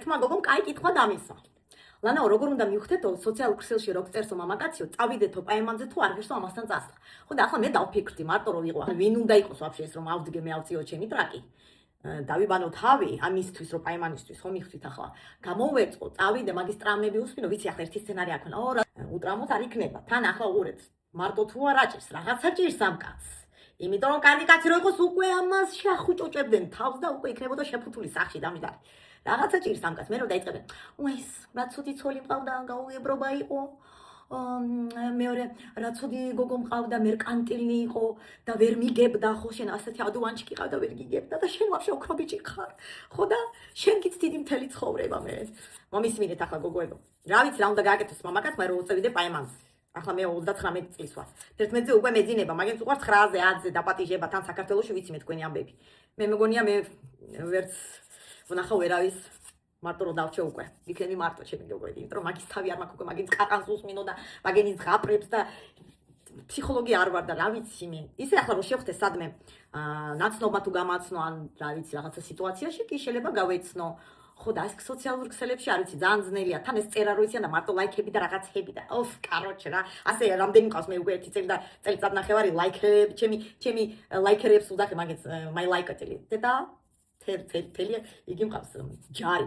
თმა გოგომ კაი კითხვა დამისვა. ლანაო, როგორ უნდა მივხვდეთო სოციალურ ქსელში რო წერსო მამაკაციო, წავიდეთო პაემანზე თუ არ ღირსო ამასთან წასვლა. ხო და ახლა მე დავფიქრდი, მარტო რო ვიყო, ვინ უნდა იყოს ვაფშე ეს რომ ავდგე მე ავწიო ჩემი ტრაკი. დავიბანო თავი ამისთვის რომ პაემანისთვის ხო მიხდით ახლა. გამოვეწყო, წავიდე, მაგის ტრამები უსმინო, ვიცი ახლა ერთი სცენარი აქვს. უტრამოთ არ იქნება. თან ახლა უყურეთ. მარტო თუ არ აჭირს, რაღაცა ჭირს ამ კაცს. იმიტომ რომ კარგი კაცი რო იყოს უკვე ამას შეახუჭოჭებდნენ თავს და უკვე იქნებოდა შეფუთული სახში დამიდარი. რაღაცა ჭირს ამ კაცს, მე რომ დაიწყებენ. ეს რა ცუდი ცოლი მყავდა, გაუგებრობა იყო. მეორე რა ცუდი გოგო მყავდა, მერკანტილნი იყო და ვერ მიგებდა, ხო შენ ასეთი ადუანჩიკი ყავდა, ვერ გიგებდა და შენ ვაფშე ოქრო ბიჭი ხარ. ხო და შენგიც დიდი მთელი ცხოვრება მე. მომისმინეთ ახლა გოგოებო. რა ვიცი რა უნდა გააკეთოს მამაკაც, მაგრამ რო უწევიდე პაემანს. ახლა მე 39 წლის ვარ. 11-ზე უკვე მეძინება, მაგრამ უყვართ 9-ზე, 10-ზე დაპატიჟება თან საქართველოში ვიცი მე თქვენი ამბები. მე მეგონია მე ვერც ვნახავ ვერავის მარტო რომ დავჩე უკვე. იქნები მარტო ჩემი გოგოები, იმიტომ რომ მაგის თავი არ მაქვს უკვე, მაგის ყაყანს უსმინო და მაგენის ღაპრებს და ფსიქოლოგი არ ვარ და რა ვიცი მე. ისე ახლა რომ შევხვდე სადმე ნაცნობა თუ გამაცნო ან რა ვიცი რაღაცა სიტუაციაში კი შეიძლება გავეცნო. ხო და ეს სოციალურ ქსელებში არ ვიცი ძალიან ძნელია. თან ეს წერა რო იციან და მარტო ლაიქები და რაღაცები და კაროჩე რა. ასე რამდენი მყავს მე უკვე 1 წელი და წელიწად ნახევარი ლაიქები, ჩემი ლაიქერებს უძახე მაგეც მაი ლაიკატელი. და თელი იგი მყავს ჯარი